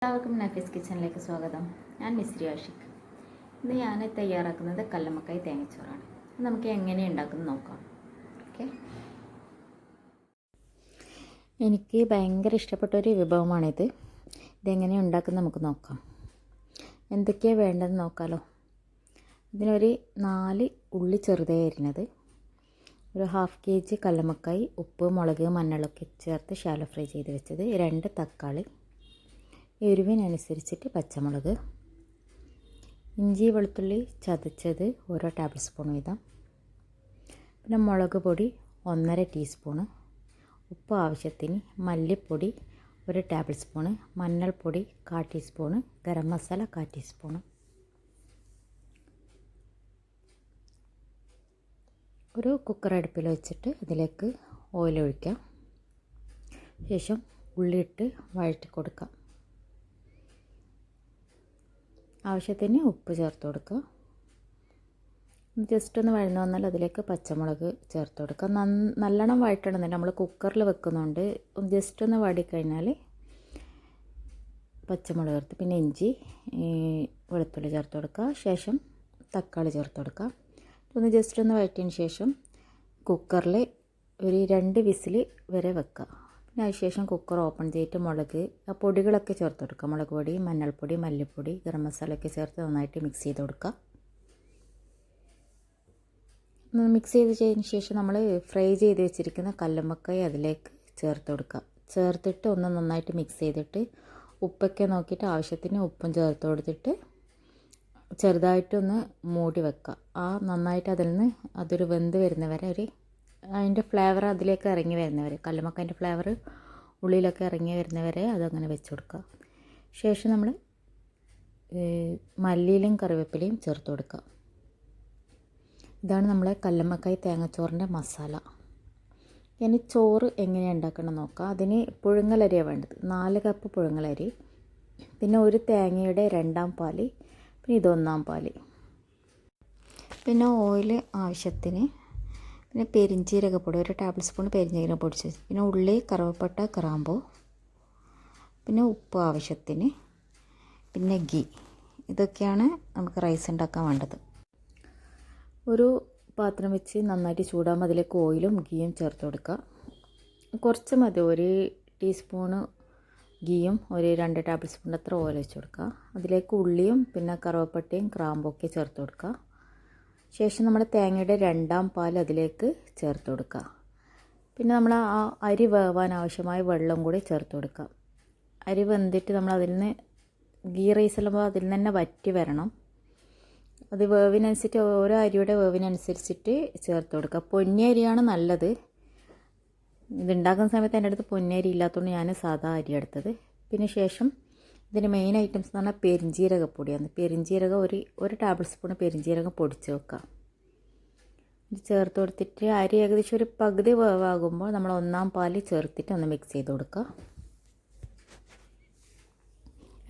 എല്ലാവർക്കും നഫീസ് കിച്ചണിലേക്ക് സ്വാഗതം. ഞാൻ മിസ്രി ആഷിഖ്. ഇന്ന് ഞാൻ തയ്യാറാക്കുന്നത് കല്ലുമ്മക്കായ് തേങ്ങച്ചോറാണ്. നമുക്ക് എങ്ങനെ ഉണ്ടാക്കുന്നത് നോക്കാം. ഓക്കെ, എനിക്ക് ഭയങ്കര ഇഷ്ടപ്പെട്ടൊരു വിഭവമാണിത്. ഇതെങ്ങനെ ഉണ്ടാക്കുന്നത് നമുക്ക് നോക്കാം. എന്തൊക്കെയാണ് വേണ്ടതെന്ന് നോക്കാമല്ലോ. ഇതിനൊരു 4 ഉള്ളി ചെറുതായി അരിഞ്ഞത്, ഒരു 1/2 kg കല്ലുമ്മക്കായ്, ഉപ്പ്, മുളക്, മഞ്ഞളൊക്കെ ചേർത്ത് ശാലോ ഫ്രൈ ചെയ്ത് വെച്ചത്, 2 തക്കാളി, എരിവിനനുസരിച്ചിട്ട് പച്ചമുളക്, ഇഞ്ചി വെളുത്തുള്ളി ചതച്ചത് ഓരോ ടേബിൾ സ്പൂൺ വീതം, പിന്നെ മുളക് പൊടി 1.5 ടീസ്പൂണ്, ഉപ്പ് ആവശ്യത്തിന്, മല്ലിപ്പൊടി 1 ടേബിൾ സ്പൂണ്, മഞ്ഞൾപ്പൊടി 1/4 ടീസ്പൂണ്, ഗരം മസാല 1/4 ടീസ്പൂണ്. ഒരു കുക്കർ അടുപ്പിൽ വെച്ചിട്ട് അതിലേക്ക് ഓയിൽ ഒഴിക്കാം. ശേഷം ഉള്ളിയിട്ട് വഴറ്റി കൊടുക്കാം. ആവശ്യത്തിന് ഉപ്പ് ചേർത്ത് കൊടുക്കുക. ജസ്റ്റ് ഒന്ന് വഴന്നു വന്നാൽ അതിലേക്ക് പച്ചമുളക് ചേർത്ത് കൊടുക്കുക. നല്ലോണം വഴറ്റണമെന്നില്ല, നമ്മൾ കുക്കറിൽ വെക്കുന്നുണ്ട്. ജസ്റ്റ് ഒന്ന് വാടിക്കഴിഞ്ഞാൽ പച്ചമുളക് ചേർത്ത്, പിന്നെ ഇഞ്ചി വെളുത്തുള്ളി ചേർത്ത് കൊടുക്കുക. ശേഷം തക്കാളി ചേർത്ത് കൊടുക്കുക. ഒന്ന് ജസ്റ്റ് ഒന്ന് വഴറ്റിയതിന് ശേഷം കുക്കറിൽ ഒരു 2 വിസിൽ വരെ വെക്കുക. പിന്നെ അതിനുശേഷം കുക്കർ ഓപ്പൺ ചെയ്തിട്ട് മുളക് പൊടികളൊക്കെ ചേർത്ത് കൊടുക്കുക. മുളക് പൊടി, മഞ്ഞൾപ്പൊടി, മല്ലിപ്പൊടി, ഗരം മസാലയൊക്കെ ചേർത്ത് നന്നായിട്ട് മിക്സ് ചെയ്ത് കൊടുക്കുക. മിക്സ് ചെയ്തതിന് ശേഷം നമ്മൾ ഫ്രൈ ചെയ്ത് വെച്ചിരിക്കുന്ന കല്ലുമ്മക്കായ് അതിലേക്ക് ചേർത്ത് കൊടുക്കുക. ചേർത്തിട്ട് ഒന്ന് നന്നായിട്ട് മിക്സ് ചെയ്തിട്ട് ഉപ്പൊക്കെ നോക്കിയിട്ട് ആവശ്യത്തിന് ഉപ്പും ചേർത്ത് കൊടുത്തിട്ട് ചെറുതായിട്ടൊന്ന് മൂടി വെക്കുക. നന്നായിട്ട് അതിൽ നിന്ന് അതൊരു വെന്ത് വരുന്നവരെ അതിൻ്റെ ഫ്ലേവർ അതിലേക്ക് ഇറങ്ങി വരുന്നവരെ, കല്ലുമ്മക്കായൻ്റെ ഫ്ലേവർ ഉള്ളിലൊക്കെ ഇറങ്ങി വരുന്നവരെ അതങ്ങനെ വെച്ച് കൊടുക്കുക. ശേഷം നമ്മൾ മല്ലിയിലും കറിവേപ്പിലയും ചേർത്ത് കൊടുക്കുക. ഇതാണ് നമ്മളെ കല്ലുമ്മക്കായ് തേങ്ങച്ചോറിൻ്റെ മസാല. ഇനി ചോറ് എങ്ങനെയാണ് ഉണ്ടാക്കണം നോക്കാം. അതിന് പുഴുങ്ങലരിയാണ് വേണ്ടത്. 4 കപ്പ് പുഴുങ്ങലരി, പിന്നെ ഒരു തേങ്ങയുടെ 2-ാം പാല്, പിന്നെ ഇത് 1-ാം പാല്, പിന്നെ ഓയിൽ ആവശ്യത്തിന്, പിന്നെ പെരിഞ്ചീരകപ്പൊടി 1 ടേബിൾ സ്പൂൺ പെരിഞ്ചീരകം പൊടിച്ച്, പിന്നെ ഉള്ളി, കറുവപ്പട്ട, ഗ്രാമ്പൂ, പിന്നെ ഉപ്പ് ആവശ്യത്തിന്, പിന്നെ ഗീ. ഇതൊക്കെയാണ് നമുക്ക് റൈസ് ഉണ്ടാക്കാൻ വേണ്ടത്. ഒരു പാത്രം വെച്ച് നന്നായിട്ട് ചൂടാകുമ്പോൾ അതിലേക്ക് ഓയിലും ഗീയും ചേർത്ത് കൊടുക്കുക. കുറച്ച് മതി, 1 ടീസ്പൂണ് ഗീയും 2 ടേബിൾ സ്പൂൺ അത്ര ഓയിൽ വെച്ച് കൊടുക്കുക. അതിലേക്ക് ഉള്ളിയും പിന്നെ കറുവപ്പട്ടയും ഗ്രാമ്പൊക്കെ ചേർത്ത് കൊടുക്കുക. ശേഷം നമ്മൾ തേങ്ങയുടെ 2-ാം പാൽ അതിലേക്ക് ചേർത്ത് കൊടുക്കുക. പിന്നെ നമ്മൾ അരി വേവാൻ ആവശ്യമായ വെള്ളം കൂടി ചേർത്ത് കൊടുക്കുക. അരി വെന്തിട്ട് നമ്മൾ അതിൽ നിന്ന് ഗീ റൈസെല്ലാം അതിൽ നിന്ന് തന്നെ വറ്റി വരണം. അത് വേവിനനുസരിച്ച് ഓരോ അരിയുടെ വേവിനനുസരിച്ചിട്ട് ചേർത്ത് കൊടുക്കുക. പൊന്നി അരിയാണ് നല്ലത്. ഇതുണ്ടാക്കുന്ന സമയത്ത് എൻ്റെ അടുത്ത് പൊന്നരി ഇല്ലാത്തതുകൊണ്ട് ഞാൻ സാധാ അരി എടുത്തത്. പിന്നെ ശേഷം ഇതിൻ്റെ മെയിൻ ഐറ്റംസ് എന്ന് പറഞ്ഞാൽ പെരിഞ്ചീരകപ്പൊടിയാണ്. പെരിഞ്ചീരകം ഒരു ടേബിൾ സ്പൂൺ പെരിഞ്ചീരകം പൊടിച്ച് വെക്കുക. ഇത് ചേർത്ത് കൊടുത്തിട്ട് അരി ഏകദേശം ഒരു പകുതി വേവാകുമ്പോൾ നമ്മൾ 1-ാം പാല് ചേർത്തിട്ട് ഒന്ന് മിക്സ് ചെയ്ത് കൊടുക്കുക.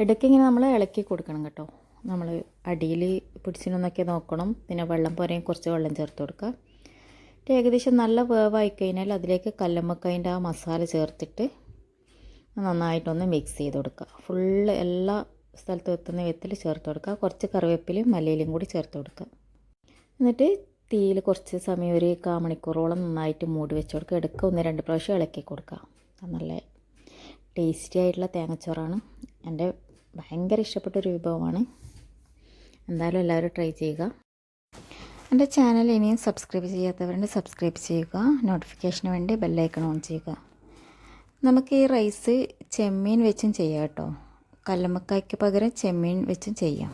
ഇടയ്ക്കിങ്ങനെ നമ്മൾ ഇളക്കി കൊടുക്കണം കേട്ടോ. നമ്മൾ അടിയിൽ പിടിച്ചിനൊന്നൊക്കെ നോക്കണം. പിന്നെ വെള്ളം പോരെയും കുറച്ച് വെള്ളം ചേർത്ത് കൊടുക്കുക. ഏകദേശം നല്ല വേവായി കഴിഞ്ഞാൽ അതിലേക്ക് കല്ലുമ്മക്കായൻ്റെ മസാല ചേർത്തിട്ട് നന്നായിട്ടൊന്ന് മിക്സ് ചെയ്ത് കൊടുക്കുക. ഫുള്ള് എല്ലാ സ്ഥലത്തും എത്തുന്ന വിധത്തിൽ ചേർത്ത് കൊടുക്കുക. കുറച്ച് കറിവേപ്പിലയും മല്ലിയിലയും കൂടി ചേർത്ത് കൊടുക്കുക. എന്നിട്ട് തീയിൽ കുറച്ച് സമയം ഒരു 1/4 മണിക്കൂറോളം നന്നായിട്ട് മൂടി വെച്ച് കൊടുക്കുക. ഇടയ്ക്ക് 1-2 പ്രാവശ്യം ഇളക്കി കൊടുക്കുക. നല്ല ടേസ്റ്റി ആയിട്ടുള്ള തേങ്ങച്ചോറാണ്. എൻ്റെ ഭയങ്കര ഇഷ്ടപ്പെട്ടൊരു വിഭവമാണ്. എന്തായാലും എല്ലാവരും ട്രൈ ചെയ്യുക. എൻ്റെ ചാനൽ ഇനിയും സബ്സ്ക്രൈബ് ചെയ്യാത്തവരുണ്ട്, സബ്സ്ക്രൈബ് ചെയ്യുക. നോട്ടിഫിക്കേഷന് വേണ്ടി ബെല്ലൈക്കൺ ഓൺ ചെയ്യുക. നമുക്ക് ഈ റൈസ് ചെമ്മീൻ വെച്ചും ചെയ്യാം കേട്ടോ. കല്ലുമ്മക്കായ്ക്ക് പകരം ചെമ്മീൻ വെച്ചും ചെയ്യാം.